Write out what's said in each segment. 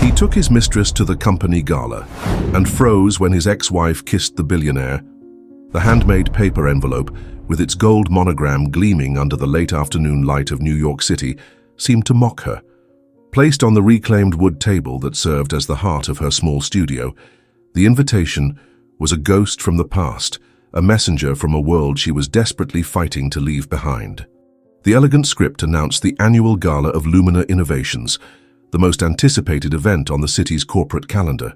He took his mistress to the company gala and froze when his ex-wife kissed the billionaire. The handmade paper envelope, with its gold monogram gleaming under the late afternoon light of New York City, seemed to mock her. Placed on the reclaimed wood table that served as the heart of her small studio, the invitation was a ghost from the past, a messenger from a world she was desperately fighting to leave behind. The elegant script announced the annual gala of Lumina Innovations, the most anticipated event on the city's corporate calendar.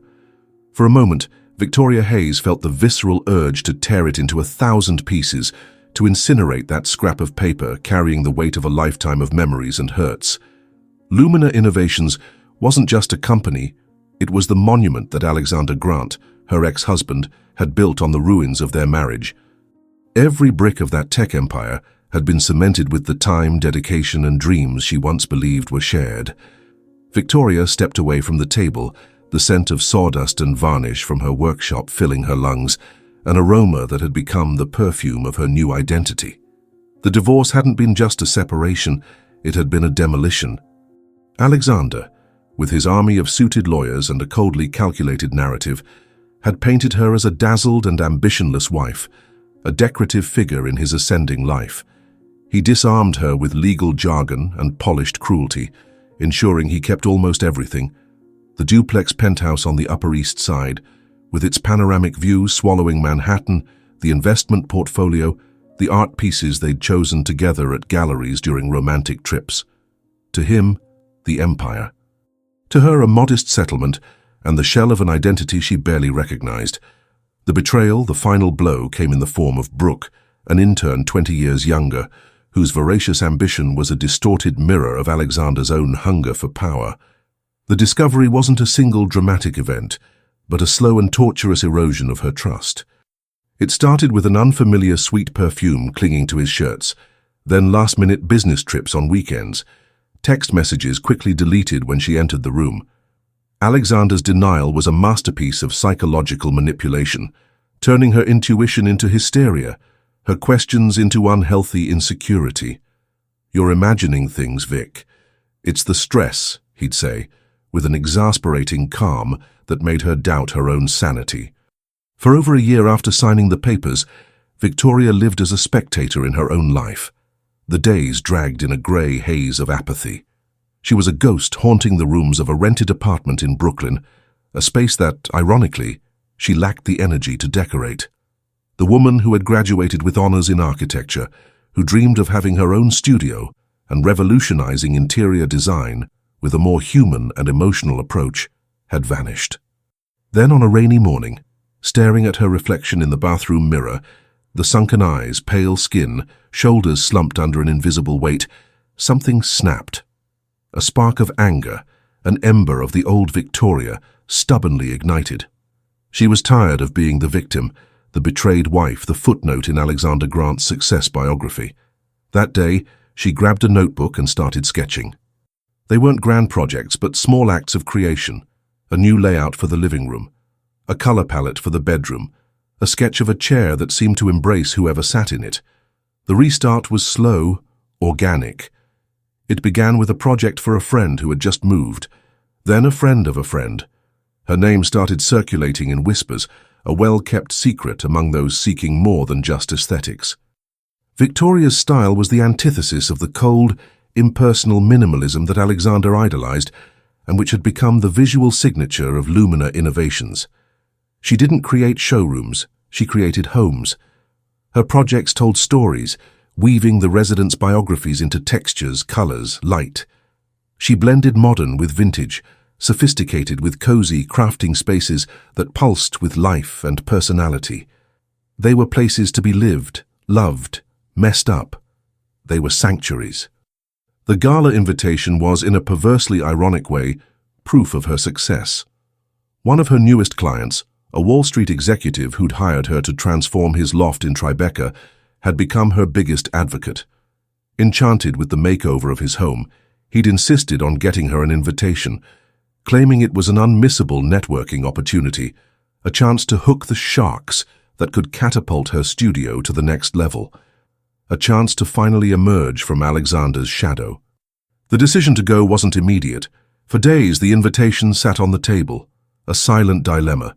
For a moment, Victoria Hayes felt the visceral urge to tear it into 1,000 pieces, to incinerate that scrap of paper carrying the weight of a lifetime of memories and hurts. Lumina Innovations wasn't just a company, it was the monument that Alexander Grant, her ex-husband, had built on the ruins of their marriage. Every brick of that tech empire had been cemented with the time, dedication, and dreams she once believed were shared. Victoria stepped away from the table, the scent of sawdust and varnish from her workshop filling her lungs, an aroma that had become the perfume of her new identity. The divorce hadn't been just a separation, it had been a demolition. Alexander, with his army of suited lawyers and a coldly calculated narrative, had painted her as a dazzled and ambitionless wife, a decorative figure in his ascending life. He disarmed her with legal jargon and polished cruelty, ensuring he kept almost everything: the duplex penthouse on the Upper East Side, with its panoramic view swallowing Manhattan, the investment portfolio, the art pieces they'd chosen together at galleries during romantic trips. To him, the empire. To her, a modest settlement and the shell of an identity she barely recognized. The betrayal, the final blow, came in the form of Brooke, an intern 20 years younger, whose voracious ambition was a distorted mirror of Alexander's own hunger for power. The discovery wasn't a single dramatic event, but a slow and torturous erosion of her trust. It started with an unfamiliar sweet perfume clinging to his shirts, then last-minute business trips on weekends, text messages quickly deleted when she entered the room. Alexander's denial was a masterpiece of psychological manipulation, turning her intuition into hysteria, her questions into unhealthy insecurity. "You're imagining things, Vic. It's the stress," he'd say, with an exasperating calm that made her doubt her own sanity. For over a year after signing the papers, Victoria lived as a spectator in her own life. The days dragged in a grey haze of apathy. She was a ghost haunting the rooms of a rented apartment in Brooklyn, a space that, ironically, she lacked the energy to decorate. The woman who had graduated with honors in architecture, who dreamed of having her own studio and revolutionizing interior design with a more human and emotional approach, had vanished. Then on a rainy morning, staring at her reflection in the bathroom mirror, the sunken eyes, pale skin, shoulders slumped under an invisible weight, something snapped. A spark of anger, an ember of the old Victoria, stubbornly ignited. She was tired of being the victim, the betrayed wife, the footnote in Alexander Grant's success biography. That day, she grabbed a notebook and started sketching. They weren't grand projects, but small acts of creation: a new layout for the living room, a color palette for the bedroom, a sketch of a chair that seemed to embrace whoever sat in it. The restart was slow, organic. It began with a project for a friend who had just moved, then a friend of a friend. Her name started circulating in whispers, a well-kept secret among those seeking more than just aesthetics. Victoria's style was the antithesis of the cold, impersonal minimalism that Alexander idolized, and which had become the visual signature of Lumina Innovations. She didn't create showrooms, she created homes. Her projects told stories, weaving the residents' biographies into textures, colors, light. She blended modern with vintage, sophisticated with cozy, crafting spaces that pulsed with life and personality. They were places to be lived, loved, messed up. They were sanctuaries. The gala invitation was, in a perversely ironic way, proof of her success. One of her newest clients, a Wall Street executive who'd hired her to transform his loft in Tribeca, had become her biggest advocate. Enchanted with the makeover of his home, he'd insisted on getting her an invitation, claiming it was an unmissable networking opportunity, a chance to hook the sharks that could catapult her studio to the next level, a chance to finally emerge from Alexander's shadow. The decision to go wasn't immediate. For days, the invitation sat on the table, a silent dilemma.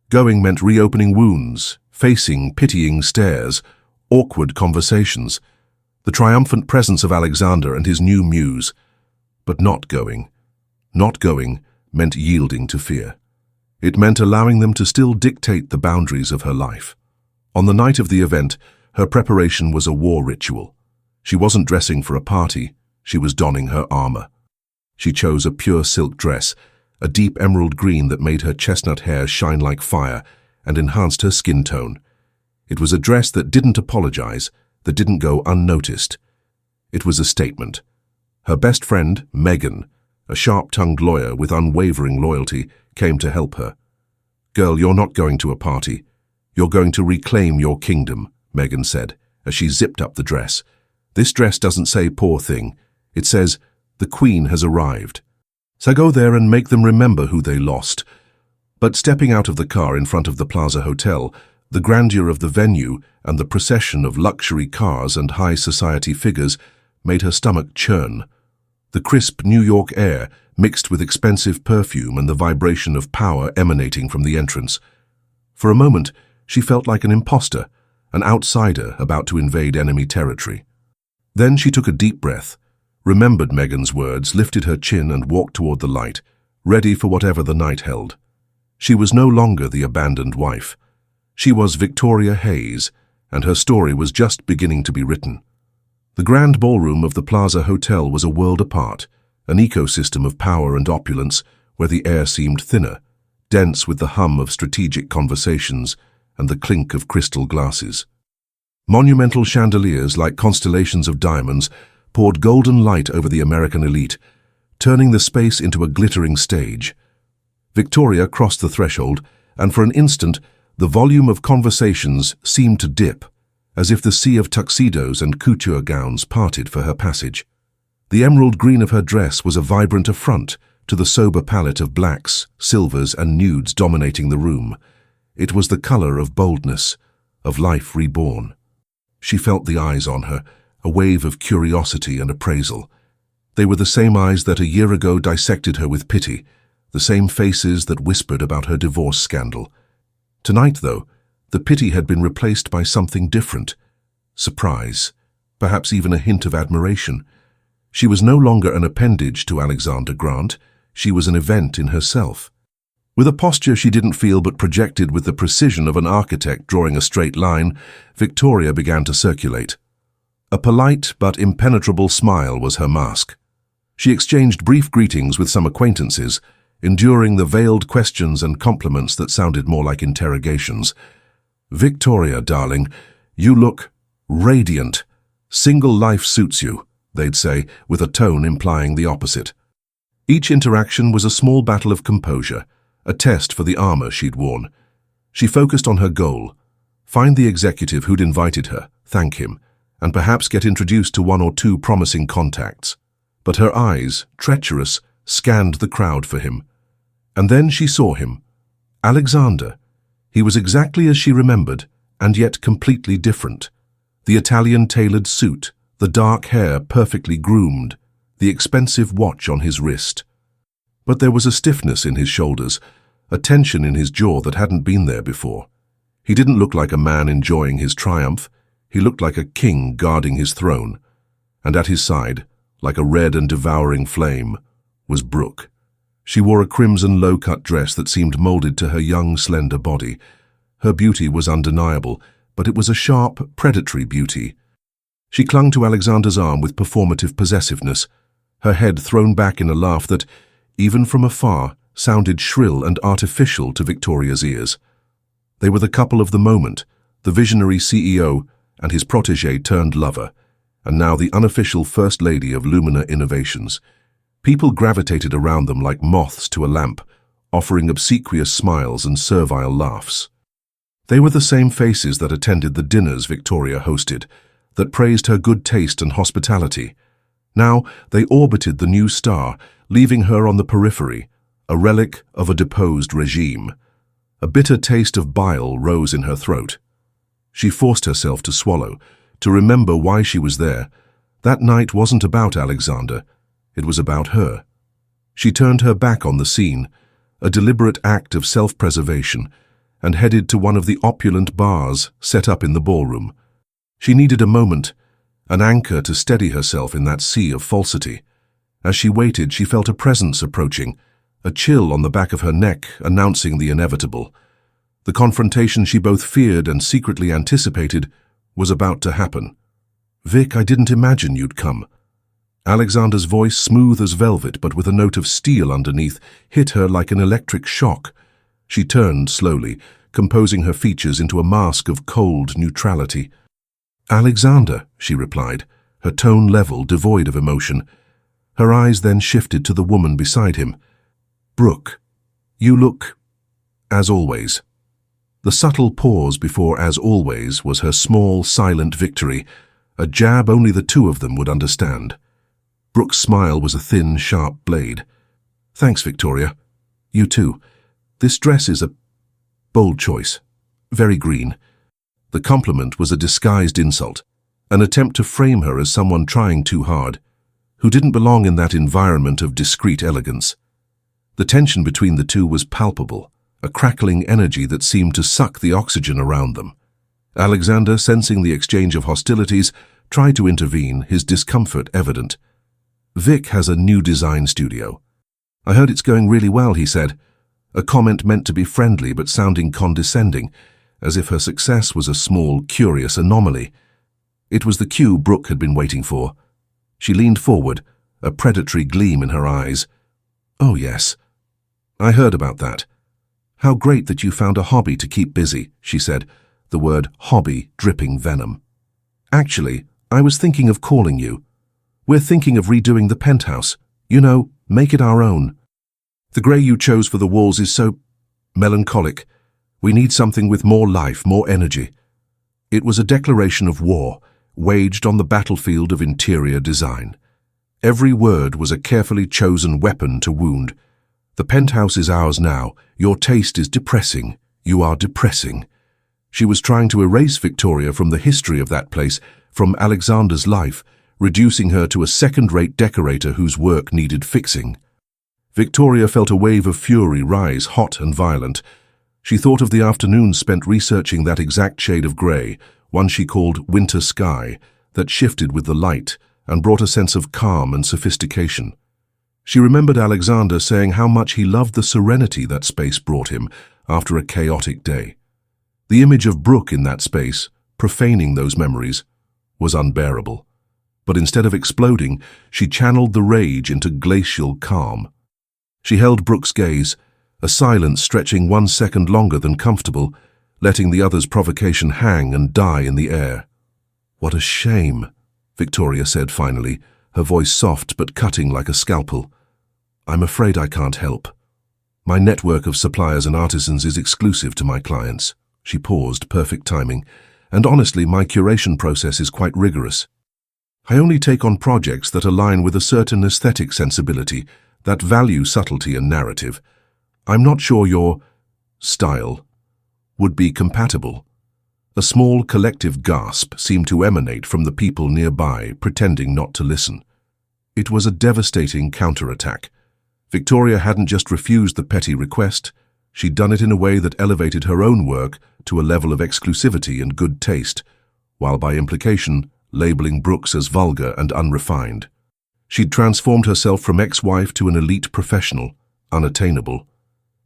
Going meant reopening wounds, facing pitying stares, awkward conversations, the triumphant presence of Alexander and his new muse. But not going. Not going meant yielding to fear. It meant allowing them to still dictate the boundaries of her life. On the night of the event, her preparation was a war ritual. She wasn't dressing for a party, she was donning her armor. She chose a pure silk dress, a deep emerald green that made her chestnut hair shine like fire and enhanced her skin tone. It was a dress that didn't apologize, that didn't go unnoticed. It was a statement. Her best friend, Megan, a sharp-tongued lawyer with unwavering loyalty, came to help her. "Girl, you're not going to a party. You're going to reclaim your kingdom," Megan said, as she zipped up the dress. "This dress doesn't say poor thing. It says, the Queen has arrived. So go there and make them remember who they lost." But stepping out of the car in front of the Plaza Hotel, the grandeur of the venue and the procession of luxury cars and high society figures made her stomach churn. The crisp New York air mixed with expensive perfume and the vibration of power emanating from the entrance. For a moment, she felt like an imposter, an outsider about to invade enemy territory. Then she took a deep breath, remembered Megan's words, lifted her chin and walked toward the light, ready for whatever the night held. She was no longer the abandoned wife. She was Victoria Hayes, and her story was just beginning to be written. The grand ballroom of the Plaza Hotel was a world apart, an ecosystem of power and opulence where the air seemed thinner, dense with the hum of strategic conversations and the clink of crystal glasses. Monumental chandeliers like constellations of diamonds poured golden light over the American elite, turning the space into a glittering stage. Victoria crossed the threshold, and for an instant, the volume of conversations seemed to dip, as if the sea of tuxedos and couture gowns parted for her passage. The emerald green of her dress was a vibrant affront to the sober palette of blacks, silvers, and nudes dominating the room. It was the color of boldness, of life reborn. She felt the eyes on her, a wave of curiosity and appraisal. They were the same eyes that a year ago dissected her with pity, the same faces that whispered about her divorce scandal. Tonight, though, the pity had been replaced by something different. Surprise, perhaps even a hint of admiration. She was no longer an appendage to Alexander Grant, she was an event in herself. With a posture she didn't feel but projected with the precision of an architect drawing a straight line, Victoria began to circulate. A polite but impenetrable smile was her mask. She exchanged brief greetings with some acquaintances, enduring the veiled questions and compliments that sounded more like interrogations. "Victoria, darling, you look radiant. Single life suits you," they'd say, with a tone implying the opposite. Each interaction was a small battle of composure, a test for the armor she'd worn. She focused on her goal: find the executive who'd invited her, thank him, and perhaps get introduced to one or two promising contacts. But her eyes, treacherous, scanned the crowd for him. And then she saw him. Alexander. He was exactly as she remembered, and yet completely different. The Italian-tailored suit, the dark hair perfectly groomed, the expensive watch on his wrist. But there was a stiffness in his shoulders, a tension in his jaw that hadn't been there before. He didn't look like a man enjoying his triumph. He looked like a king guarding his throne. And at his side, like a red and devouring flame, was Brooke. She wore a crimson low-cut dress that seemed molded to her young, slender body. Her beauty was undeniable, but it was a sharp, predatory beauty. She clung to Alexander's arm with performative possessiveness, her head thrown back in a laugh that, even from afar, sounded shrill and artificial to Victoria's ears. They were the couple of the moment, the visionary CEO and his protégé-turned-lover, and now the unofficial First Lady of Lumina Innovations. People gravitated around them like moths to a lamp, offering obsequious smiles and servile laughs. They were the same faces that attended the dinners Victoria hosted, that praised her good taste and hospitality. Now they orbited the new star, leaving her on the periphery, a relic of a deposed regime. A bitter taste of bile rose in her throat. She forced herself to swallow, to remember why she was there. That night wasn't about Alexander. It was about her. She turned her back on the scene, a deliberate act of self-preservation, and headed to one of the opulent bars set up in the ballroom. She needed a moment, an anchor to steady herself in that sea of falsity. As she waited, she felt a presence approaching, a chill on the back of her neck announcing the inevitable. The confrontation she both feared and secretly anticipated was about to happen. "Vic, I didn't imagine you'd come." Alexander's voice, smooth as velvet but with a note of steel underneath, hit her like an electric shock. She turned slowly, composing her features into a mask of cold neutrality. "Alexander," she replied, her tone level, devoid of emotion. Her eyes then shifted to the woman beside him. "Brooke, you look... as always." The subtle pause before "as always" was her small, silent victory, a jab only the two of them would understand. Brooke's smile was a thin, sharp blade. "Thanks, Victoria. You too. This dress is a bold choice. Very green." The compliment was a disguised insult, an attempt to frame her as someone trying too hard, who didn't belong in that environment of discreet elegance. The tension between the two was palpable, a crackling energy that seemed to suck the oxygen around them. Alexander, sensing the exchange of hostilities, tried to intervene, his discomfort evident. "Vic has a new design studio. I heard it's going really well," he said, a comment meant to be friendly but sounding condescending, as if her success was a small, curious anomaly. It was the cue Brooke had been waiting for. She leaned forward, a predatory gleam in her eyes. "Oh yes, I heard about that. How great that you found a hobby to keep busy," she said, the word hobby dripping venom. "Actually, I was thinking of calling you. We're thinking of redoing the penthouse. You know, make it our own. The grey you chose for the walls is so melancholic. We need something with more life, more energy." It was a declaration of war, waged on the battlefield of interior design. Every word was a carefully chosen weapon to wound. "The penthouse is ours now. Your taste is depressing. You are depressing." She was trying to erase Victoria from the history of that place, from Alexander's life, reducing her to a second-rate decorator whose work needed fixing. Victoria felt a wave of fury rise, hot and violent. She thought of the afternoons spent researching that exact shade of grey, one she called winter sky, that shifted with the light and brought a sense of calm and sophistication. She remembered Alexander saying how much he loved the serenity that space brought him after a chaotic day. The image of Brooke in that space, profaning those memories, was unbearable. But instead of exploding, she channeled the rage into glacial calm. She held Brooke's gaze, a silence stretching 1 second longer than comfortable, letting the other's provocation hang and die in the air. "What a shame," Victoria said finally, her voice soft but cutting like a scalpel. "I'm afraid I can't help. My network of suppliers and artisans is exclusive to my clients." She paused, perfect timing. "And honestly, my curation process is quite rigorous. I only take on projects that align with a certain aesthetic sensibility, that value subtlety and narrative. I'm not sure your style would be compatible." A small collective gasp seemed to emanate from the people nearby, pretending not to listen. It was a devastating counterattack. Victoria hadn't just refused the petty request, she'd done it in a way that elevated her own work to a level of exclusivity and good taste, while by implication labeling Brooks as vulgar and unrefined. She'd transformed herself from ex-wife to an elite professional, unattainable.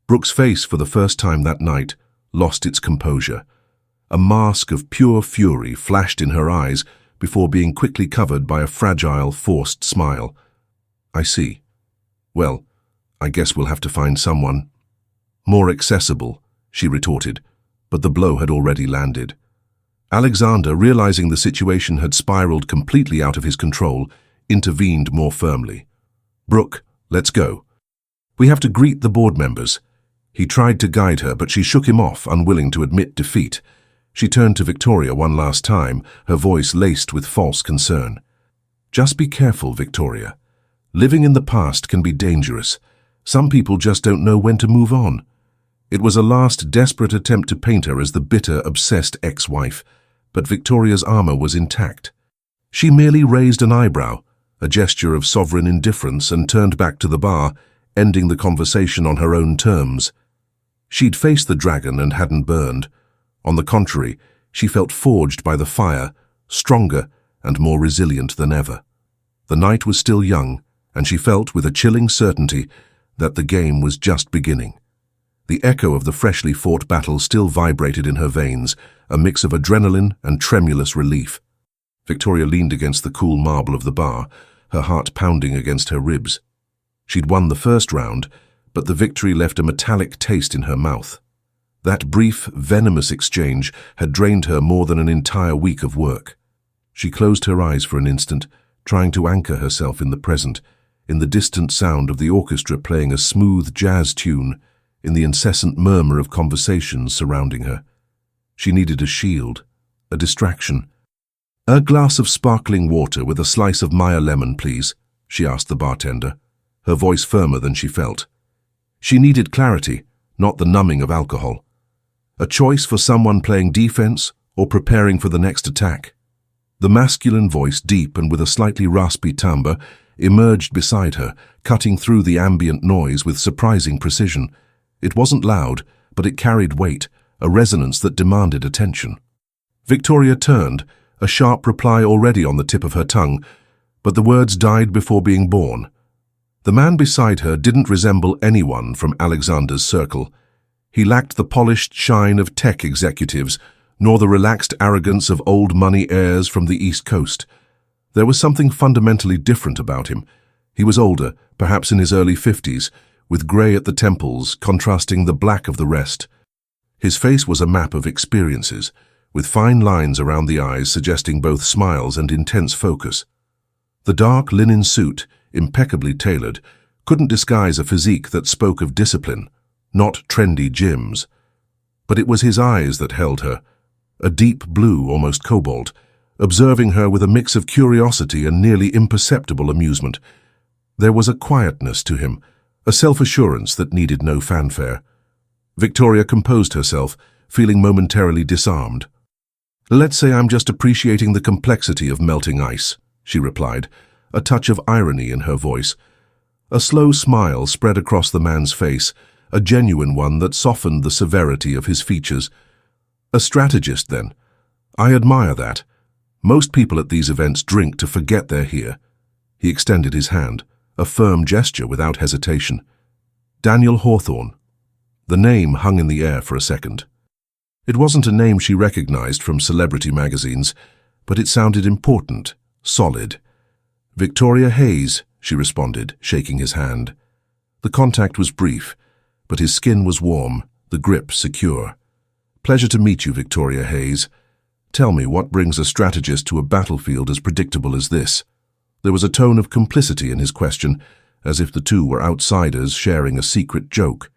Brooks' face, for the first time that night, lost its composure. A mask of pure fury flashed in her eyes before being quickly covered by a fragile, forced smile. "I see. Well, I guess we'll have to find someone more accessible," she retorted, but the blow had already landed. Alexander, realizing the situation had spiraled completely out of his control, intervened more firmly. "Brooke, let's go. We have to greet the board members." He tried to guide her, but she shook him off, unwilling to admit defeat. She turned to Victoria one last time, her voice laced with false concern. "Just be careful, Victoria. Living in the past can be dangerous. Some people just don't know when to move on." It was a last desperate attempt to paint her as the bitter, obsessed ex-wife, but Victoria's armor was intact. She merely raised an eyebrow, a gesture of sovereign indifference, and turned back to the bar, ending the conversation on her own terms. She'd faced the dragon and hadn't burned. On the contrary, she felt forged by the fire, stronger and more resilient than ever. The night was still young, and she felt with a chilling certainty that the game was just beginning. The echo of the freshly fought battle still vibrated in her veins, a mix of adrenaline and tremulous relief. Victoria leaned against the cool marble of the bar, her heart pounding against her ribs. She'd won the first round, but the victory left a metallic taste in her mouth. That brief, venomous exchange had drained her more than an entire week of work. She closed her eyes for an instant, trying to anchor herself in the present, in the distant sound of the orchestra playing a smooth jazz tune, in the incessant murmur of conversations surrounding her. She needed a shield, a distraction. "A glass of sparkling water with a slice of Meyer lemon, please," she asked the bartender, her voice firmer than she felt. She needed clarity, not the numbing of alcohol. A choice for someone playing defense or preparing for the next attack. The masculine voice, deep and with a slightly raspy timbre, emerged beside her, cutting through the ambient noise with surprising precision. It wasn't loud, but it carried weight, a resonance that demanded attention. Victoria turned, a sharp reply already on the tip of her tongue, but the words died before being born. The man beside her didn't resemble anyone from Alexander's circle. He lacked the polished shine of tech executives, nor the relaxed arrogance of old money heirs from the East Coast. There was something fundamentally different about him. He was older, perhaps in his early 50s, with grey at the temples contrasting the black of the rest. His face was a map of experiences, with fine lines around the eyes suggesting both smiles and intense focus. The dark linen suit, impeccably tailored, couldn't disguise a physique that spoke of discipline, not trendy gyms. But it was his eyes that held her, a deep blue, almost cobalt, observing her with a mix of curiosity and nearly imperceptible amusement. There was a quietness to him, a self-assurance that needed no fanfare. Victoria composed herself, feeling momentarily disarmed. "Let's say I'm just appreciating the complexity of melting ice," she replied, a touch of irony in her voice. A slow smile spread across the man's face, a genuine one that softened the severity of his features. "A strategist, then. I admire that. Most people at these events drink to forget they're here." He extended his hand, a firm gesture without hesitation. Daniel Hawthorne. The name hung in the air for a second. It wasn't a name she recognized from celebrity magazines, but it sounded important, solid. "Victoria Hayes," she responded, shaking his hand. The contact was brief, but his skin was warm, the grip secure. "Pleasure to meet you, Victoria Hayes. Tell me, what brings a strategist to a battlefield as predictable as this?" There was a tone of complicity in his question, as if the two were outsiders sharing a secret joke.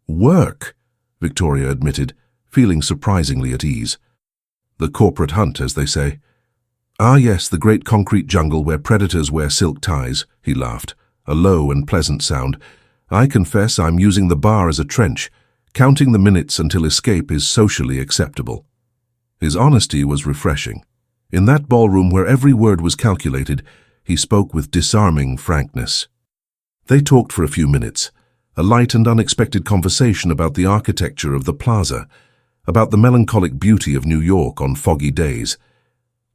"Work," Victoria admitted, feeling surprisingly at ease. "The corporate hunt, as they say." "Ah yes, the great concrete jungle where predators wear silk ties," he laughed, a low and pleasant sound. "I confess I'm using the bar as a trench, counting the minutes until escape is socially acceptable." His honesty was refreshing. In that ballroom where every word was calculated, he spoke with disarming frankness. They talked for a few minutes, a light and unexpected conversation about the architecture of the plaza, about the melancholic beauty of New York on foggy days.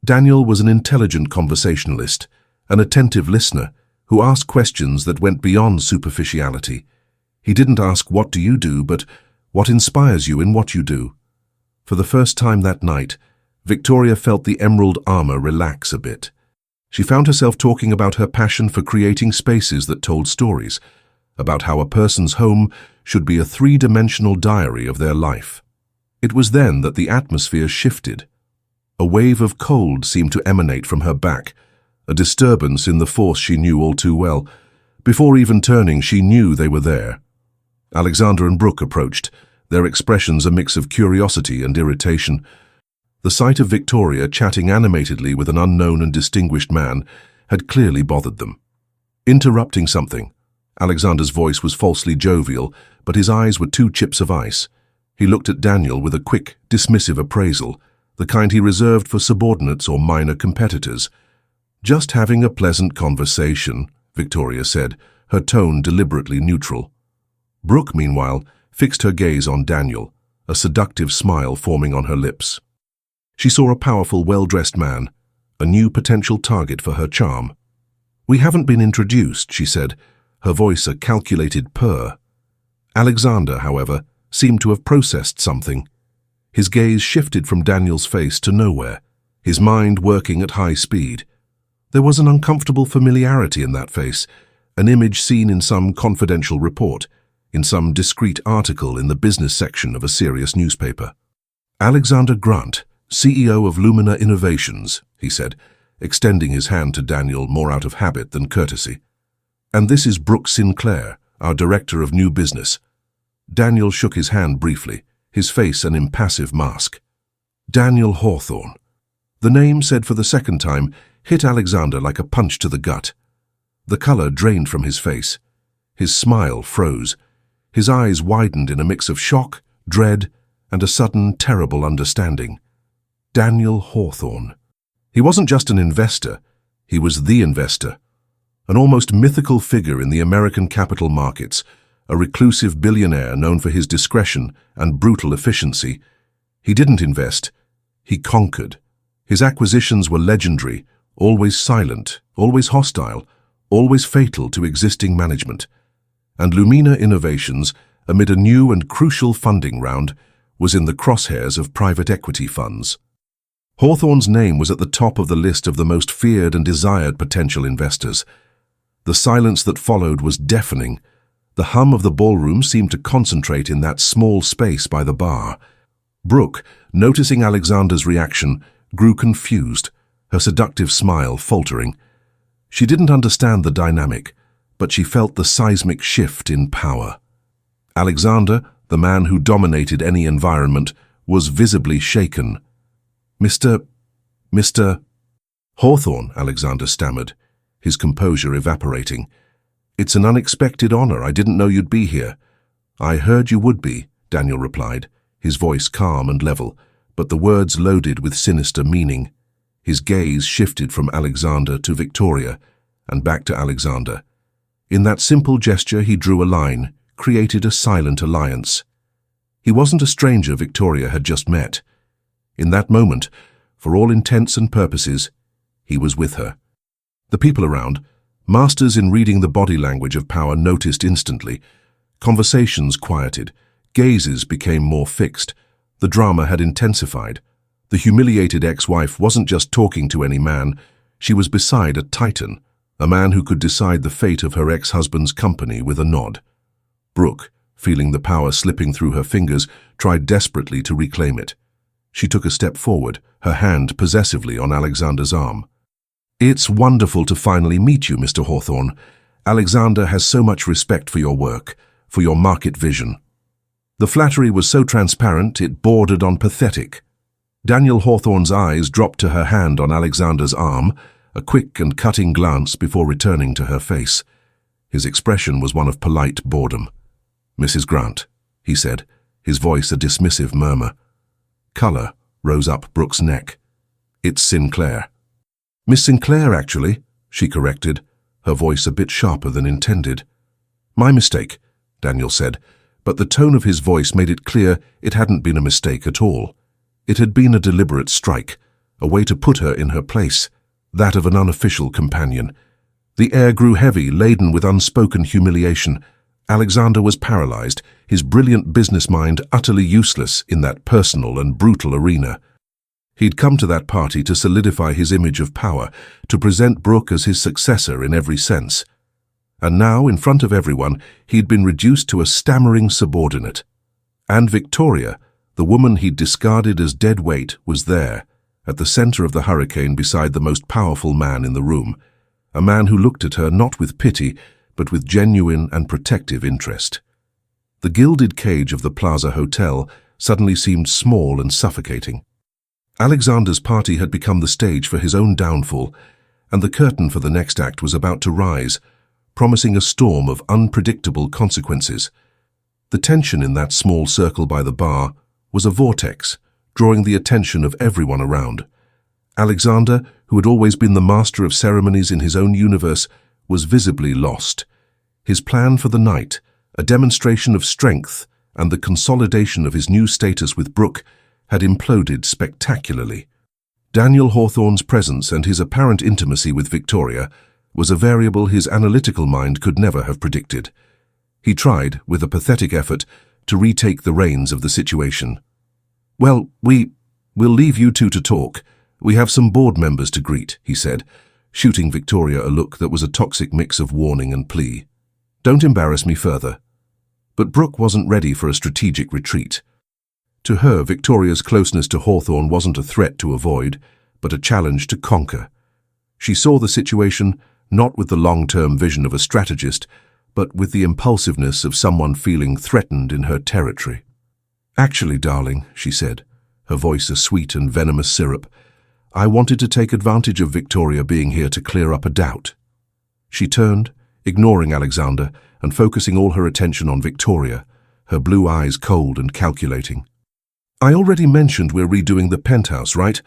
Daniel was an intelligent conversationalist, an attentive listener, who asked questions that went beyond superficiality. He didn't ask, "What do you do?" but "What inspires you in what you do?" For the first time that night, Victoria felt the emerald armor relax a bit. She found herself talking about her passion for creating spaces that told stories, about how a person's home should be a three-dimensional diary of their life. It was then that the atmosphere shifted. A wave of cold seemed to emanate from her back, a disturbance in the force she knew all too well. Before even turning, she knew they were there. Alexander and Brooke approached, their expressions a mix of curiosity and irritation. The sight of Victoria chatting animatedly with an unknown and distinguished man had clearly bothered them. Interrupting something. Alexander's voice was falsely jovial, but his eyes were two chips of ice. He looked at Daniel with a quick, dismissive appraisal, the kind he reserved for subordinates or minor competitors. "Just having a pleasant conversation," Victoria said, her tone deliberately neutral. Brooke, meanwhile, fixed her gaze on Daniel, a seductive smile forming on her lips. She saw a powerful, well-dressed man, a new potential target for her charm. "We haven't been introduced," she said, her voice a calculated purr. Alexander, however, seemed to have processed something. His gaze shifted from Daniel's face to nowhere, his mind working at high speed. There was an uncomfortable familiarity in that face, an image seen in some confidential report, in some discreet article in the business section of a serious newspaper. "Alexander Grant, CEO of Lumina Innovations," he said, extending his hand to Daniel more out of habit than courtesy. "And this is Brooke Sinclair, our Director of New Business." Daniel shook his hand briefly, his face an impassive mask. Daniel Hawthorne. The name, said for the second time, hit Alexander like a punch to the gut. The color drained from his face. His smile froze. His eyes widened in a mix of shock, dread, and a sudden, terrible understanding. Daniel Hawthorne. He wasn't just an investor, he was the investor. An almost mythical figure in the American capital markets, a reclusive billionaire known for his discretion and brutal efficiency. He didn't invest, he conquered. His acquisitions were legendary, always silent, always hostile, always fatal to existing management. And Lumina Innovations, amid a new and crucial funding round, was in the crosshairs of private equity funds. Hawthorne's name was at the top of the list of the most feared and desired potential investors. The silence that followed was deafening. The hum of the ballroom seemed to concentrate in that small space by the bar. Brooke, noticing Alexander's reaction, grew confused, her seductive smile faltering. She didn't understand the dynamic, but she felt the seismic shift in power. Alexander, the man who dominated any environment, was visibly shaken. Mr. Hawthorne, Alexander stammered, his composure evaporating. "It's an unexpected honor. I didn't know you'd be here." "I heard you would be," Daniel replied, his voice calm and level, but the words loaded with sinister meaning. His gaze shifted from Alexander to Victoria, and back to Alexander. In that simple gesture he drew a line, created a silent alliance. He wasn't a stranger Victoria had just met. In that moment, for all intents and purposes, he was with her. The people around, masters in reading the body language of power, noticed instantly. Conversations quieted, gazes became more fixed. The drama had intensified. The humiliated ex-wife wasn't just talking to any man, she was beside a titan, a man who could decide the fate of her ex-husband's company with a nod. Brooke, feeling the power slipping through her fingers, tried desperately to reclaim it. She took a step forward, her hand possessively on Alexander's arm. "It's wonderful to finally meet you, Mr. Hawthorne. Alexander has so much respect for your work, for your market vision." The flattery was so transparent it bordered on pathetic. Daniel Hawthorne's eyes dropped to her hand on Alexander's arm, a quick and cutting glance before returning to her face. His expression was one of polite boredom. "Mrs. Grant," he said, his voice a dismissive murmur. Color rose up Brooke's neck. "It's Sinclair." "Miss Sinclair, actually," she corrected, her voice a bit sharper than intended. "My mistake," Daniel said, but the tone of his voice made it clear it hadn't been a mistake at all. It had been a deliberate strike, a way to put her in her place, that of an unofficial companion. The air grew heavy, laden with unspoken humiliation. Alexander was paralyzed, his brilliant business mind utterly useless in that personal and brutal arena. He'd come to that party to solidify his image of power, to present Brooke as his successor in every sense. And now, in front of everyone, he'd been reduced to a stammering subordinate. And Victoria, the woman he'd discarded as dead weight, was there, at the center of the hurricane beside the most powerful man in the room, a man who looked at her not with pity, but with genuine and protective interest. The gilded cage of the Plaza Hotel suddenly seemed small and suffocating. Alexander's party had become the stage for his own downfall, and the curtain for the next act was about to rise, promising a storm of unpredictable consequences. The tension in that small circle by the bar was a vortex, drawing the attention of everyone around. Alexander, who had always been the master of ceremonies in his own universe, was visibly lost. His plan for the night, a demonstration of strength and the consolidation of his new status with Brooke, had imploded spectacularly. Daniel Hawthorne's presence and his apparent intimacy with Victoria was a variable his analytical mind could never have predicted. He tried, with a pathetic effort, to retake the reins of the situation. "Well, we'll leave you two to talk. We have some board members to greet," he said, shooting Victoria a look that was a toxic mix of warning and plea. "Don't embarrass me further." But Brooke wasn't ready for a strategic retreat. To her, Victoria's closeness to Hawthorne wasn't a threat to avoid, but a challenge to conquer. She saw the situation not with the long-term vision of a strategist, but with the impulsiveness of someone feeling threatened in her territory. "Actually, darling," she said, her voice a sweet and venomous syrup, "I wanted to take advantage of Victoria being here to clear up a doubt." She turned, ignoring Alexander and focusing all her attention on Victoria, her blue eyes cold and calculating. "I already mentioned we're redoing the penthouse, right?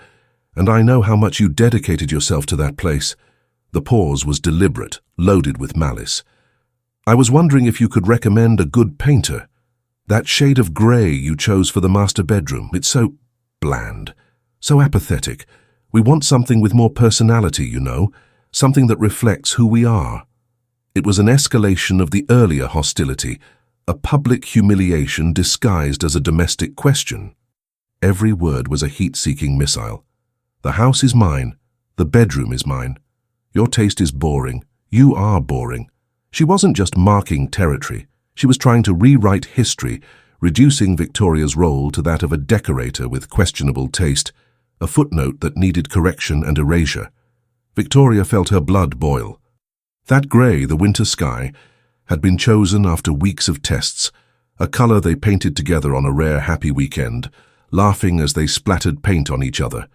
And I know how much you dedicated yourself to that place." The pause was deliberate, loaded with malice. "I was wondering if you could recommend a good painter. That shade of grey you chose for the master bedroom, it's so bland, so apathetic. We want something with more personality, you know, something that reflects who we are." It was an escalation of the earlier hostility, a public humiliation disguised as a domestic question. Every word was a heat-seeking missile. "The house is mine. The bedroom is mine. Your taste is boring. You are boring." She wasn't just marking territory. She was trying to rewrite history, reducing Victoria's role to that of a decorator with questionable taste, a footnote that needed correction and erasure. Victoria felt her blood boil. That grey, the winter sky, had been chosen after weeks of tests, a colour they painted together on a rare happy weekend, laughing as they splattered paint on each other.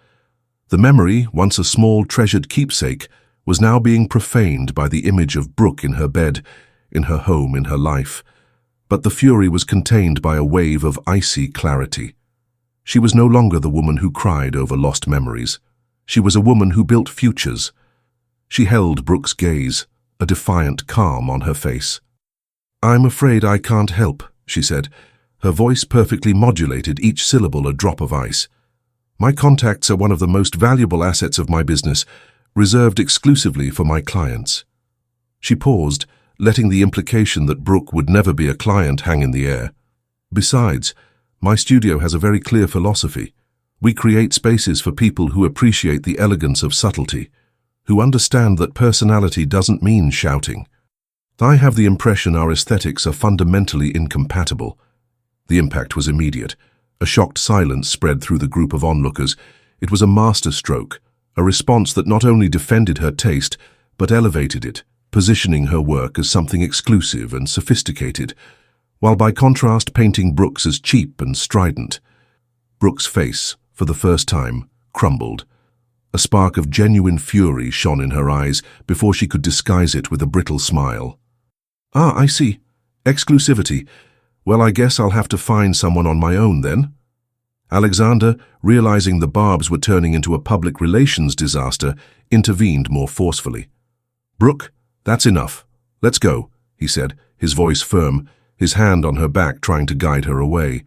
The memory, once a small treasured keepsake, was now being profaned by the image of Brooke in her bed, in her home, in her life. But the fury was contained by a wave of icy clarity. She was no longer the woman who cried over lost memories. She was a woman who built futures. She held Brooke's gaze, a defiant calm on her face. "I'm afraid I can't help," she said, her voice perfectly modulated, each syllable a drop of ice. "My contacts are one of the most valuable assets of my business, reserved exclusively for my clients." She paused, letting the implication that Brooke would never be a client hang in the air. "Besides, my studio has a very clear philosophy. We create spaces for people who appreciate the elegance of subtlety, who understand that personality doesn't mean shouting. I have the impression our aesthetics are fundamentally incompatible." The impact was immediate. A shocked silence spread through the group of onlookers. It was a masterstroke, a response that not only defended her taste, but elevated it, positioning her work as something exclusive and sophisticated, while by contrast painting Brooke's as cheap and strident. Brooke's face, for the first time, crumbled. A spark of genuine fury shone in her eyes before she could disguise it with a brittle smile. "Ah, I see. Exclusivity. Well, I guess I'll have to find someone on my own then." Alexander, realizing the barbs were turning into a public relations disaster, intervened more forcefully. "Brooke, that's enough. Let's go," he said, his voice firm, his hand on her back trying to guide her away.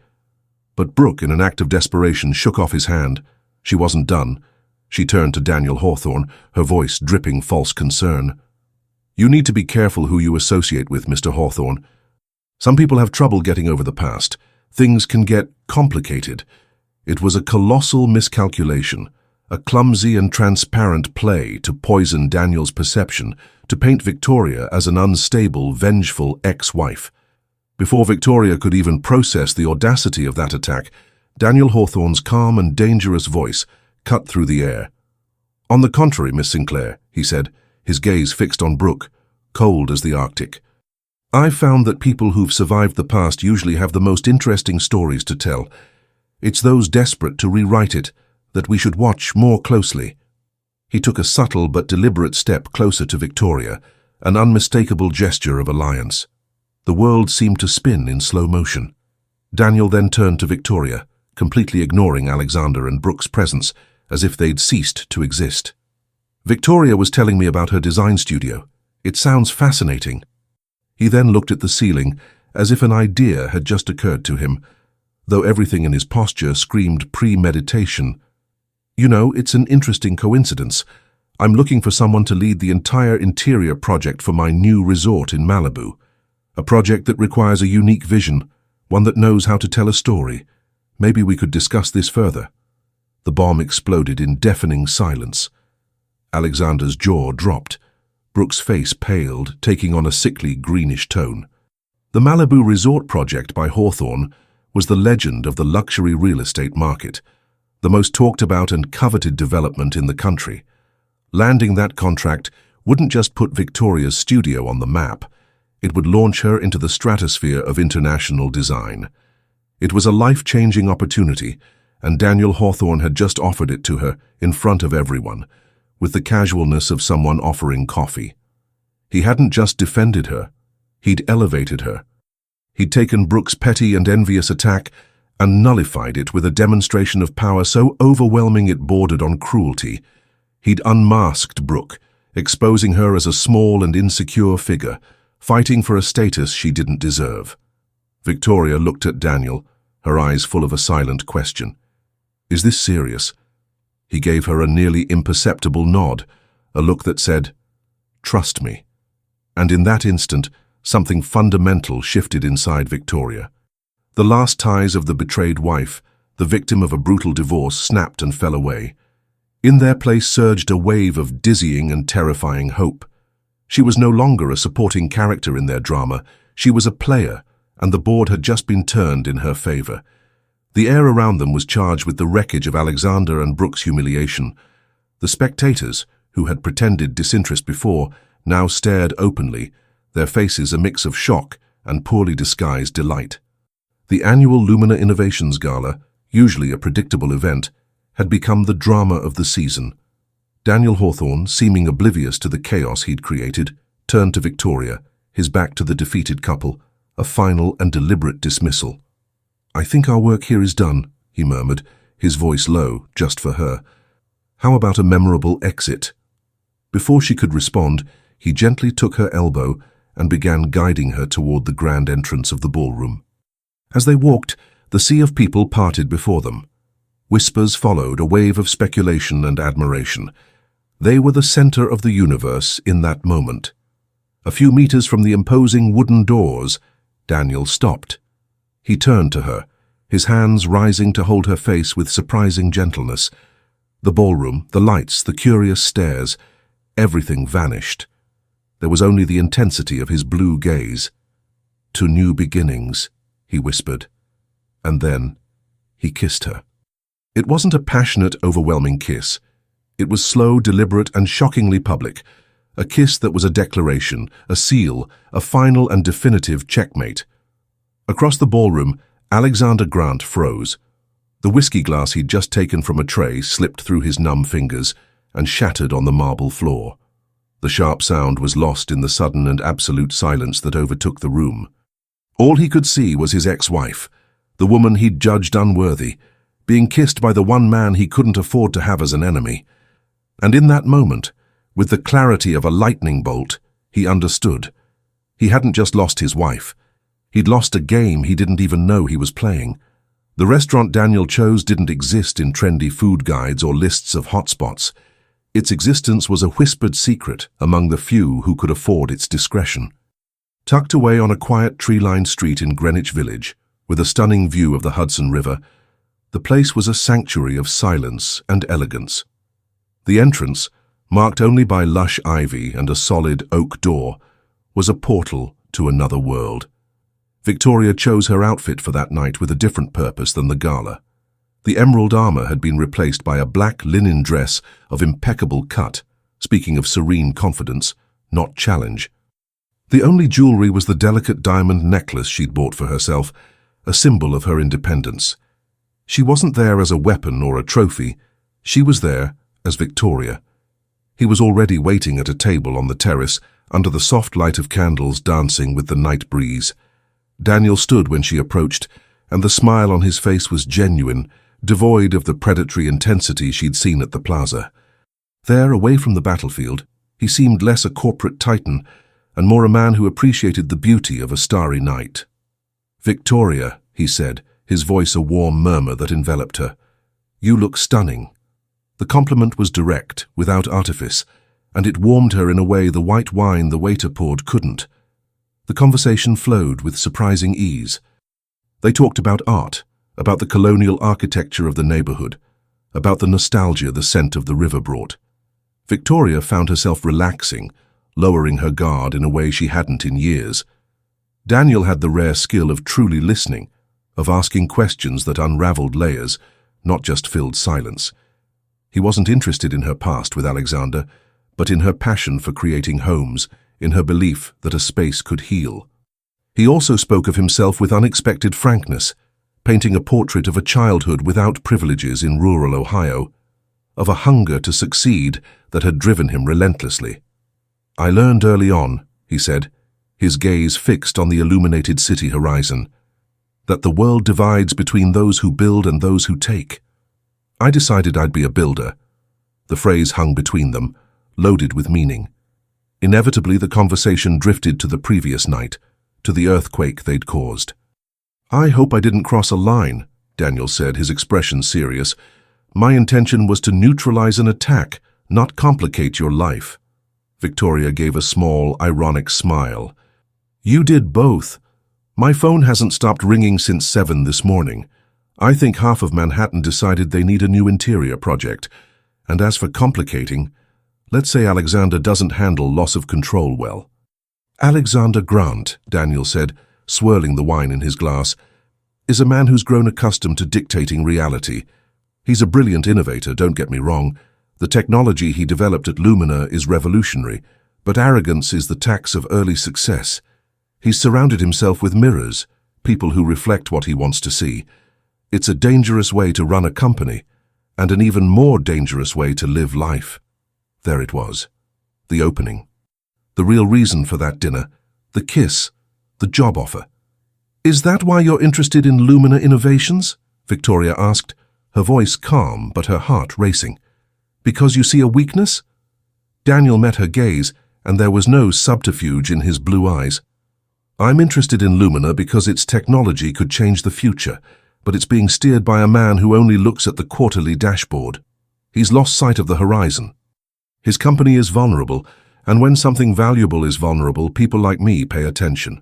But Brooke, in an act of desperation, shook off his hand. She wasn't done. She turned to Daniel Hawthorne, her voice dripping false concern. "You need to be careful who you associate with, Mr. Hawthorne. Some people have trouble getting over the past. Things can get complicated. It was a colossal miscalculation, a clumsy and transparent play to poison Daniel's perception, to paint Victoria as an unstable, vengeful ex-wife. Before Victoria could even process the audacity of that attack, Daniel Hawthorne's calm and dangerous voice cut through the air. "On the contrary, Miss Sinclair," he said, his gaze fixed on Brooke, cold as the Arctic. "I've found that people who've survived the past usually have the most interesting stories to tell. It's those desperate to rewrite it that we should watch more closely." He took a subtle but deliberate step closer to Victoria, an unmistakable gesture of alliance. The world seemed to spin in slow motion. Daniel then turned to Victoria, completely ignoring Alexander and Brooke's presence, as if they'd ceased to exist. "Victoria was telling me about her design studio. It sounds fascinating." He then looked at the ceiling, as if an idea had just occurred to him, though everything in his posture screamed premeditation. "You know, it's an interesting coincidence. I'm looking for someone to lead the entire interior project for my new resort in Malibu. A project that requires a unique vision, one that knows how to tell a story. Maybe we could discuss this further." The bomb exploded in deafening silence. Alexander's jaw dropped. Brooks' face paled, taking on a sickly greenish tone. The Malibu Resort project by Hawthorne was the legend of the luxury real estate market, the most talked about and coveted development in the country. Landing that contract wouldn't just put Victoria's studio on the map, it would launch her into the stratosphere of international design. It was a life-changing opportunity, and Daniel Hawthorne had just offered it to her in front of everyone, with the casualness of someone offering coffee. He hadn't just defended her, he'd elevated her. He'd taken Brooks' petty and envious attack and nullified it with a demonstration of power so overwhelming it bordered on cruelty. He'd unmasked Brooke, exposing her as a small and insecure figure, fighting for a status she didn't deserve. Victoria looked at Daniel, her eyes full of a silent question. "Is this serious?" He gave her a nearly imperceptible nod, a look that said, "Trust me." And in that instant, something fundamental shifted inside Victoria. The last ties of the betrayed wife, the victim of a brutal divorce, snapped and fell away. In their place surged a wave of dizzying and terrifying hope. She was no longer a supporting character in their drama, she was a player, and the board had just been turned in her favor. The air around them was charged with the wreckage of Alexander and Brooks' humiliation. The spectators, who had pretended disinterest before, now stared openly, their faces a mix of shock and poorly disguised delight. The annual Lumina Innovations Gala, usually a predictable event, had become the drama of the season. Daniel Hawthorne, seeming oblivious to the chaos he'd created, turned to Victoria, his back to the defeated couple, a final and deliberate dismissal. "I think our work here is done," he murmured, his voice low, just for her. "How about a memorable exit?" Before she could respond, he gently took her elbow and began guiding her toward the grand entrance of the ballroom. As they walked, the sea of people parted before them. Whispers followed, a wave of speculation and admiration. They were the center of the universe in that moment. A few meters from the imposing wooden doors, Daniel stopped. He turned to her, his hands rising to hold her face with surprising gentleness. The ballroom, the lights, the curious stares, everything vanished. There was only the intensity of his blue gaze. "To new beginnings," he whispered. And then he kissed her. It wasn't a passionate, overwhelming kiss. It was slow, deliberate, and shockingly public. A kiss that was a declaration, a seal, a final and definitive checkmate. Across the ballroom, Alexander Grant froze. The whiskey glass he'd just taken from a tray slipped through his numb fingers and shattered on the marble floor. The sharp sound was lost in the sudden and absolute silence that overtook the room. All he could see was his ex-wife, the woman he'd judged unworthy, being kissed by the one man he couldn't afford to have as an enemy. And in that moment, with the clarity of a lightning bolt, he understood. He hadn't just lost his wife. He'd lost a game he didn't even know he was playing. The restaurant Daniel chose didn't exist in trendy food guides or lists of hotspots. Its existence was a whispered secret among the few who could afford its discretion. Tucked away on a quiet tree-lined street in Greenwich Village, with a stunning view of the Hudson River, the place was a sanctuary of silence and elegance. The entrance, marked only by lush ivy and a solid oak door, was a portal to another world. Victoria chose her outfit for that night with a different purpose than the gala. The emerald armor had been replaced by a black linen dress of impeccable cut, speaking of serene confidence, not challenge. The only jewelry was the delicate diamond necklace she'd bought for herself, a symbol of her independence. She wasn't there as a weapon or a trophy, she was there as Victoria. He was already waiting at a table on the terrace, under the soft light of candles dancing with the night breeze. Daniel stood when she approached, and the smile on his face was genuine, devoid of the predatory intensity she'd seen at the plaza. There, away from the battlefield, he seemed less a corporate titan, and more a man who appreciated the beauty of a starry night. "Victoria," he said, his voice a warm murmur that enveloped her. "You look stunning." The compliment was direct, without artifice, and it warmed her in a way the white wine the waiter poured couldn't. The conversation flowed with surprising ease. They talked about art, about the colonial architecture of the neighborhood, about the nostalgia the scent of the river brought. Victoria found herself relaxing, lowering her guard in a way she hadn't in years. Daniel had the rare skill of truly listening, of asking questions that unraveled layers, not just filled silence. He wasn't interested in her past with Alexander, but in her passion for creating homes, in her belief that a space could heal. He also spoke of himself with unexpected frankness, painting a portrait of a childhood without privileges in rural Ohio, of a hunger to succeed that had driven him relentlessly. "I learned early on," he said, his gaze fixed on the illuminated city horizon, "that the world divides between those who build and those who take. I decided I'd be a builder." The phrase hung between them, loaded with meaning. Inevitably, the conversation drifted to the previous night, to the earthquake they'd caused. "I hope I didn't cross a line," Daniel said, his expression serious. "My intention was to neutralize an attack, not complicate your life." Victoria gave a small, ironic smile. "You did both. My phone hasn't stopped ringing since 7 this morning. I think half of Manhattan decided they need a new interior project. And as for complicating, let's say Alexander doesn't handle loss of control well." "Alexander Grant," Daniel said, swirling the wine in his glass, "is a man who's grown accustomed to dictating reality. He's a brilliant innovator, don't get me wrong. The technology he developed at Lumina is revolutionary, but arrogance is the tax of early success. He's surrounded himself with mirrors, people who reflect what he wants to see. It's a dangerous way to run a company, and an even more dangerous way to live life." There it was, the opening. The real reason for that dinner, the kiss, the job offer. "Is that why you're interested in Lumina Innovations?" Victoria asked, her voice calm but her heart racing. "Because you see a weakness?" Daniel met her gaze, and there was no subterfuge in his blue eyes. "I'm interested in Lumina because its technology could change the future, but it's being steered by a man who only looks at the quarterly dashboard. He's lost sight of the horizon. His company is vulnerable, and when something valuable is vulnerable, people like me pay attention."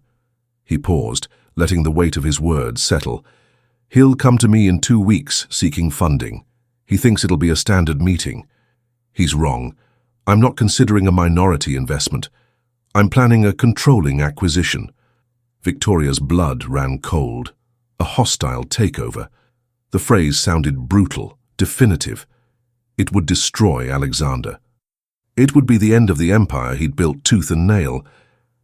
He paused, letting the weight of his words settle. "He'll come to me in 2 weeks seeking funding. He thinks it'll be a standard meeting. He's wrong. I'm not considering a minority investment. I'm planning a controlling acquisition." Victoria's blood ran cold. A hostile takeover. The phrase sounded brutal, definitive. It would destroy Alexander. It would be the end of the empire he'd built tooth and nail.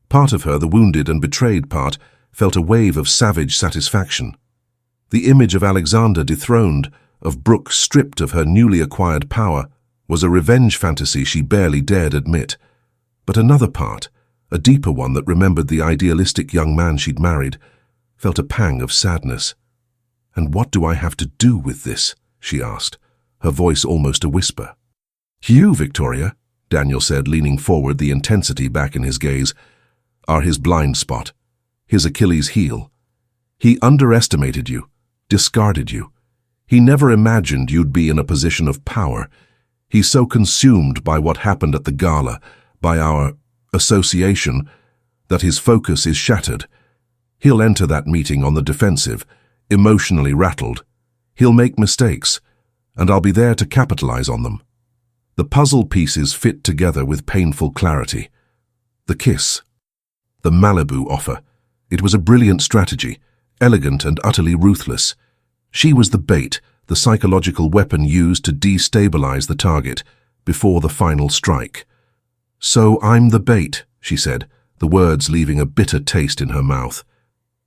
Part of her, the wounded and betrayed part, felt a wave of savage satisfaction. The image of Alexander dethroned, of Brooke stripped of her newly acquired power, was a revenge fantasy she barely dared admit. But another part, a deeper one that remembered the idealistic young man she'd married, felt a pang of sadness. "And what do I have to do with this?" she asked, her voice almost a whisper. "You, Victoria," Daniel said, leaning forward, the intensity back in his gaze, "are his blind spot, his Achilles heel. He underestimated you, discarded you. He never imagined you'd be in a position of power. He's so consumed by what happened at the Gala, by our association, that his focus is shattered. He'll enter that meeting on the defensive, emotionally rattled. He'll make mistakes, and I'll be there to capitalize on them." The puzzle pieces fit together with painful clarity. The kiss. The Malibu offer. It was a brilliant strategy, elegant and utterly ruthless. She was the bait, the psychological weapon used to destabilize the target before the final strike. "So I'm the bait," she said, the words leaving a bitter taste in her mouth.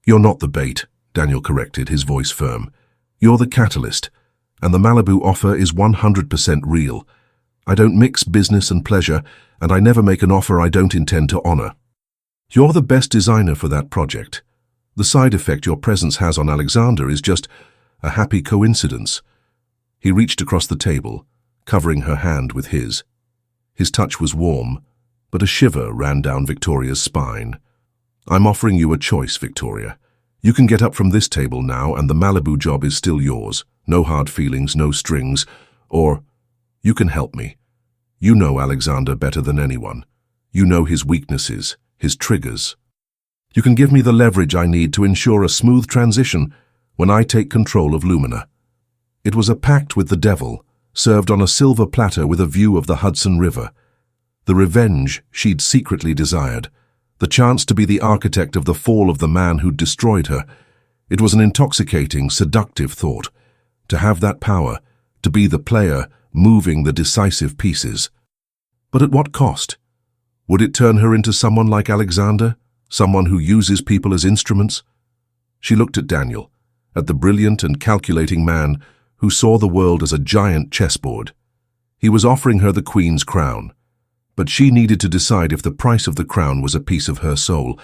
"You're not the bait," Daniel corrected, his voice firm. "You're the catalyst, and the Malibu offer is 100% real. I don't mix business and pleasure, and I never make an offer I don't intend to honor. You're the best designer for that project. The side effect your presence has on Alexander is just a happy coincidence." He reached across the table, covering her hand with his. His touch was warm, but a shiver ran down Victoria's spine. "I'm offering you a choice, Victoria. You can get up from this table now and the Malibu job is still yours. No hard feelings, no strings. Or you can help me. You know Alexander better than anyone. You know his weaknesses, his triggers. You can give me the leverage I need to ensure a smooth transition when I take control of Lumina." It was a pact with the devil, served on a silver platter with a view of the Hudson River. The revenge she'd secretly desired, the chance to be the architect of the fall of the man who'd destroyed her. It was an intoxicating, seductive thought. To have that power, to be the player, moving the decisive pieces. But at what cost? Would it turn her into someone like Alexander? Someone who uses people as instruments? She looked at Daniel, at the brilliant and calculating man who saw the world as a giant chessboard. He was offering her the Queen's crown, but she needed to decide if the price of the crown was a piece of her soul.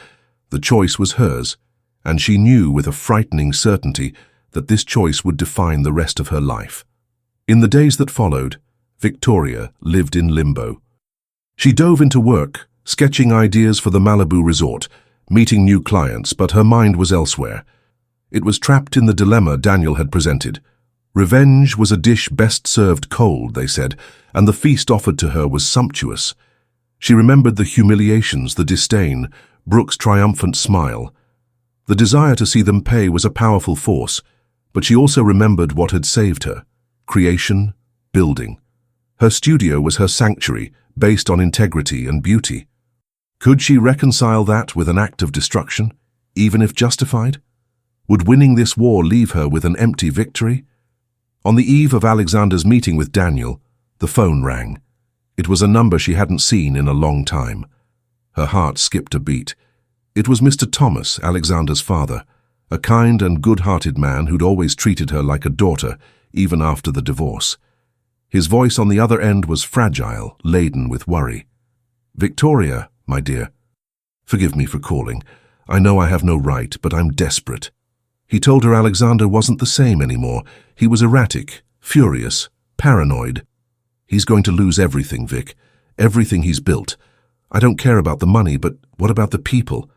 The choice was hers, and she knew with a frightening certainty that this choice would define the rest of her life. In the days that followed, Victoria lived in limbo. She dove into work, sketching ideas for the Malibu resort, meeting new clients, but her mind was elsewhere. It was trapped in the dilemma Daniel had presented. Revenge was a dish best served cold, they said, and the feast offered to her was sumptuous. She remembered the humiliations, the disdain, Brooke's triumphant smile. The desire to see them pay was a powerful force, but she also remembered what had saved her: creation, building. Her studio was her sanctuary, based on integrity and beauty. Could she reconcile that with an act of destruction, even if justified? Would winning this war leave her with an empty victory? On the eve of Alexander's meeting with Daniel, the phone rang. It was a number she hadn't seen in a long time. Her heart skipped a beat. It was Mr. Thomas, Alexander's father, a kind and good-hearted man who'd always treated her like a daughter, even after the divorce. His voice on the other end was fragile, laden with worry. "Victoria, my dear. Forgive me for calling. I know I have no right, but I'm desperate." He told her Alexander wasn't the same anymore. He was erratic, furious, paranoid. "He's going to lose everything, Vic. Everything he's built. I don't care about the money, but what about the people?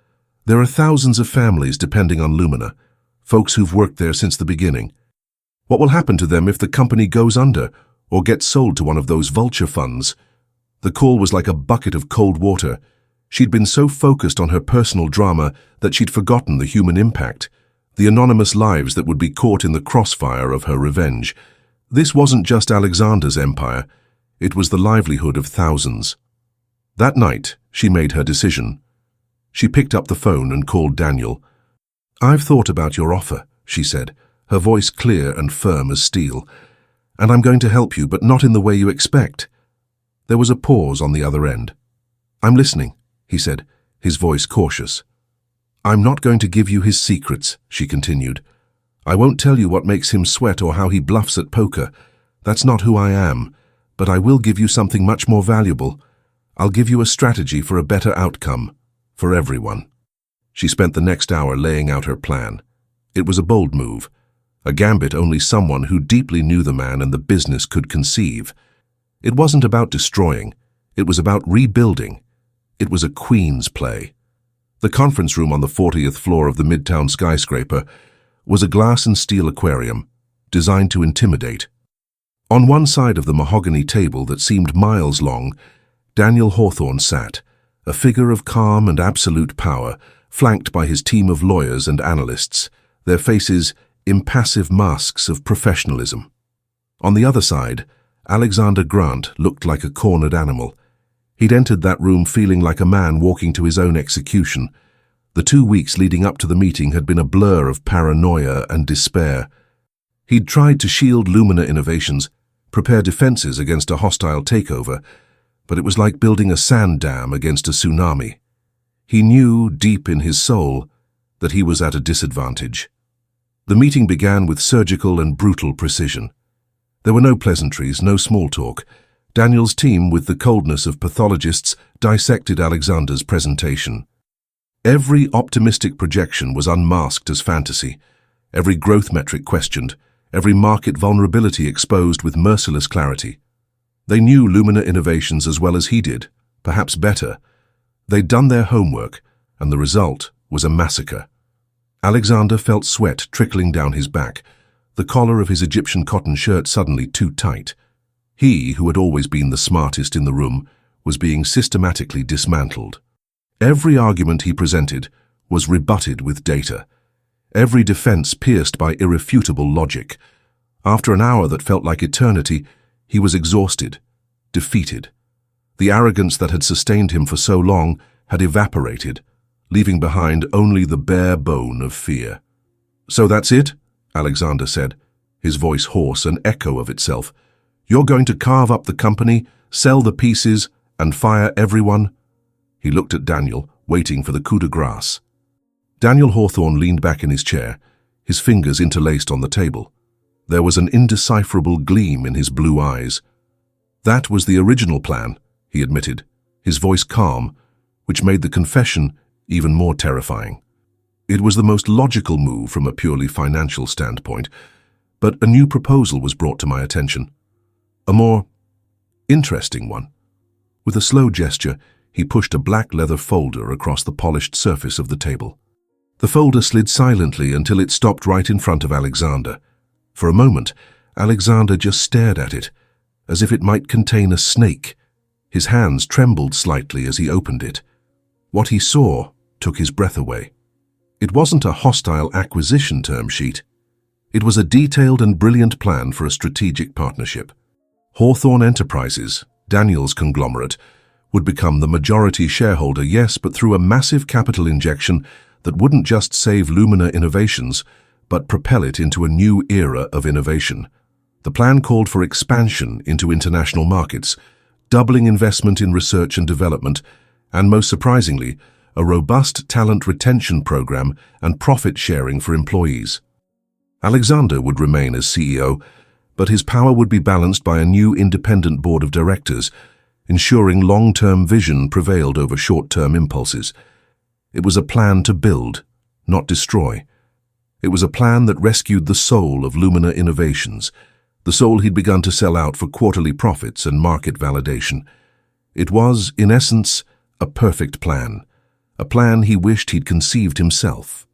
There are thousands of families depending on Lumina, folks who've worked there since the beginning. What will happen to them if the company goes under or gets sold to one of those vulture funds?" The call was like a bucket of cold water. She'd been so focused on her personal drama that she'd forgotten the human impact, the anonymous lives that would be caught in the crossfire of her revenge. This wasn't just Alexander's empire, it was the livelihood of thousands. That night, she made her decision. She picked up the phone and called Daniel. "I've thought about your offer," she said, her voice clear and firm as steel. "And I'm going to help you, but not in the way you expect." There was a pause on the other end. "I'm listening," he said, his voice cautious. "I'm not going to give you his secrets," she continued. "I won't tell you what makes him sweat or how he bluffs at poker. That's not who I am. But I will give you something much more valuable. I'll give you a strategy for a better outcome, for everyone." She spent the next hour laying out her plan. It was a bold move, a gambit only someone who deeply knew the man and the business could conceive. It wasn't about destroying, it was about rebuilding. It was a queen's play. The conference room on the 40th floor of the Midtown skyscraper was a glass and steel aquarium, designed to intimidate. On one side of the mahogany table that seemed miles long, Daniel Hawthorne sat, a figure of calm and absolute power, flanked by his team of lawyers and analysts, their faces impassive masks of professionalism. On the other side, Alexander Grant looked like a cornered animal. He'd entered that room feeling like a man walking to his own execution. The 2 weeks leading up to the meeting had been a blur of paranoia and despair. He'd tried to shield Lumina Innovations, prepare defenses against a hostile takeover, but it was like building a sand dam against a tsunami. He knew, deep in his soul, that he was at a disadvantage. The meeting began with surgical and brutal precision. There were no pleasantries, no small talk. Daniel's team, with the coldness of pathologists, dissected Alexander's presentation. Every optimistic projection was unmasked as fantasy, every growth metric questioned, every market vulnerability exposed with merciless clarity. They knew Lumina Innovations as well as he did, perhaps better. They'd done their homework, and the result was a massacre. Alexander felt sweat trickling down his back, the collar of his Egyptian cotton shirt suddenly too tight. He, who had always been the smartest in the room, was being systematically dismantled. Every argument he presented was rebutted with data. Every defense pierced by irrefutable logic. After an hour that felt like eternity, he was exhausted, defeated. The arrogance that had sustained him for so long had evaporated, leaving behind only the bare bone of fear. "So that's it?" Alexander said, his voice hoarse, an echo of itself. "You're going to carve up the company, sell the pieces, and fire everyone?" He looked at Daniel, waiting for the coup de grace. Daniel Hawthorne leaned back in his chair, his fingers interlaced on the table. There was an indecipherable gleam in his blue eyes. "That was the original plan," he admitted, his voice calm, which made the confession even more terrifying. "It was the most logical move from a purely financial standpoint, but a new proposal was brought to my attention. A more interesting one." With a slow gesture, he pushed a black leather folder across the polished surface of the table. The folder slid silently until it stopped right in front of Alexander. For a moment, Alexander just stared at it, as if it might contain a snake. His hands trembled slightly as he opened it. What he saw took his breath away. It wasn't a hostile acquisition term sheet. It was a detailed and brilliant plan for a strategic partnership. Hawthorne Enterprises, Daniel's conglomerate, would become the majority shareholder, yes, but through a massive capital injection that wouldn't just save Lumina Innovations, but propel it into a new era of innovation. The plan called for expansion into international markets, doubling investment in research and development, and most surprisingly, a robust talent retention program and profit sharing for employees. Alexander would remain as CEO, but his power would be balanced by a new independent board of directors, ensuring long-term vision prevailed over short-term impulses. It was a plan to build, not destroy. It was a plan that rescued the soul of Lumina Innovations, the soul he'd begun to sell out for quarterly profits and market validation. It was, in essence, a perfect plan, a plan he wished he'd conceived himself.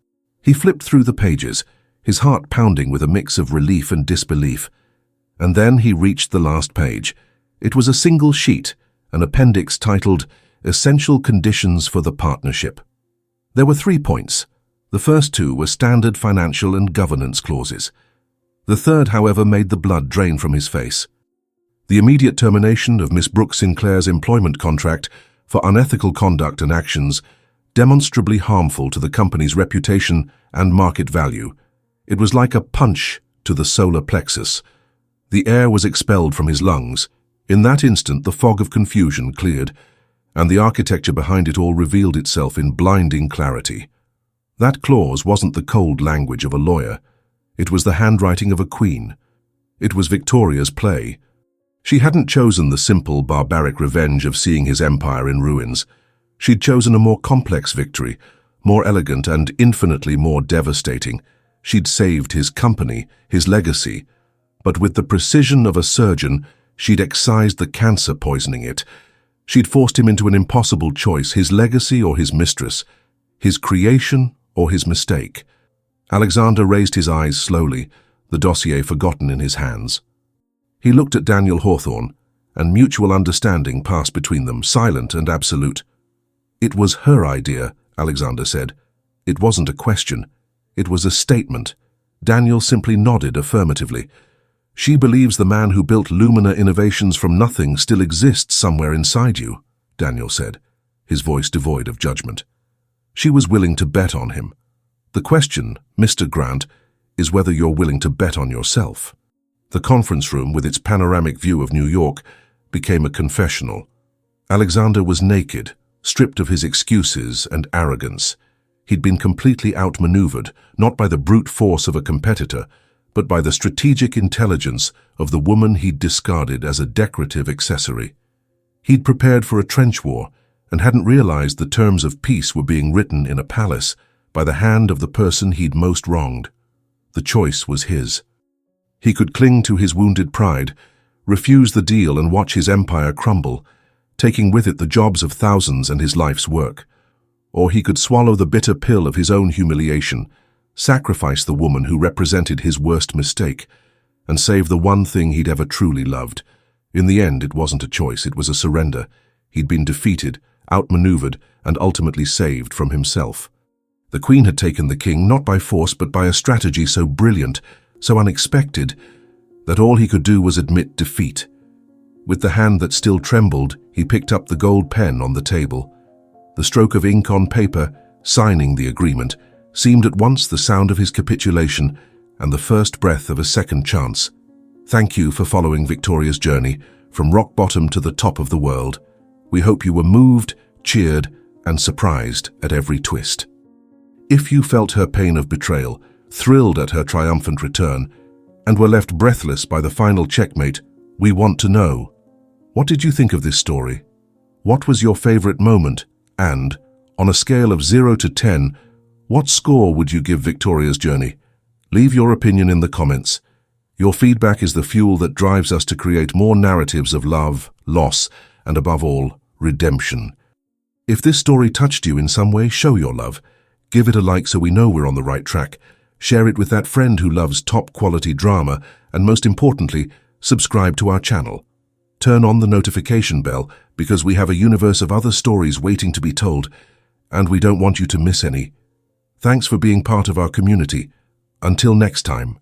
He flipped through the pages, his heart pounding with a mix of relief and disbelief. And then he reached the last page. It was a single sheet, an appendix titled Essential Conditions for the Partnership. There were 3 points. The first 2 were standard financial and governance clauses. The third, however, made the blood drain from his face. The immediate termination of Miss Brooke Sinclair's employment contract for unethical conduct and actions demonstrably harmful to the company's reputation and market value. It was like a punch to the solar plexus. The air was expelled from his lungs. In that instant, the fog of confusion cleared, and the architecture behind it all revealed itself in blinding clarity. That clause wasn't the cold language of a lawyer. It was the handwriting of a queen. It was Victoria's play. She hadn't chosen the simple, barbaric revenge of seeing his empire in ruins. She'd chosen a more complex victory, more elegant and infinitely more devastating. She'd saved his company, his legacy, but with the precision of a surgeon, she'd excised the cancer poisoning it. She'd forced him into an impossible choice, his legacy or his mistress, his creation or his mistake. Alexander raised his eyes slowly, the dossier forgotten in his hands. He looked at Daniel Hawthorne, and mutual understanding passed between them, silent and absolute. "It was her idea," Alexander said. "It wasn't a question. It was a statement." Daniel simply nodded affirmatively. "She believes the man who built Lumina Innovations from nothing still exists somewhere inside you," Daniel said, his voice devoid of judgment. "She was willing to bet on him. The question, Mr. Grant, is whether you're willing to bet on yourself." The conference room, with its panoramic view of New York, became a confessional. Alexander was naked, stripped of his excuses and arrogance. He'd been completely outmaneuvered, not by the brute force of a competitor, but by the strategic intelligence of the woman he'd discarded as a decorative accessory. He'd prepared for a trench war and hadn't realized the terms of peace were being written in a palace by the hand of the person he'd most wronged. The choice was his. He could cling to his wounded pride, refuse the deal and watch his empire crumble, taking with it the jobs of thousands and his life's work. Or he could swallow the bitter pill of his own humiliation, sacrifice the woman who represented his worst mistake, and save the one thing he'd ever truly loved. In the end, it wasn't a choice, it was a surrender. He'd been defeated, outmaneuvered, and ultimately saved from himself. The Queen had taken the king not by force but by a strategy so brilliant, so unexpected, that all he could do was admit defeat. With the hand that still trembled, he picked up the gold pen on the table. The stroke of ink on paper, signing the agreement, seemed at once the sound of his capitulation and the first breath of a second chance. Thank you for following Victoria's journey, from rock bottom to the top of the world. We hope you were moved, cheered, and surprised at every twist. If you felt her pain of betrayal, thrilled at her triumphant return, and were left breathless by the final checkmate, we want to know. What did you think of this story? What was your favorite moment? And, on a scale of 0 to 10, what score would you give Victoria's journey? Leave your opinion in the comments. Your feedback is the fuel that drives us to create more narratives of love, loss, and above all, redemption. If this story touched you in some way, show your love. Give it a like so we know we're on the right track. Share it with that friend who loves top-quality drama, and most importantly, subscribe to our channel. Turn on the notification bell because we have a universe of other stories waiting to be told, and we don't want you to miss any. Thanks for being part of our community. Until next time.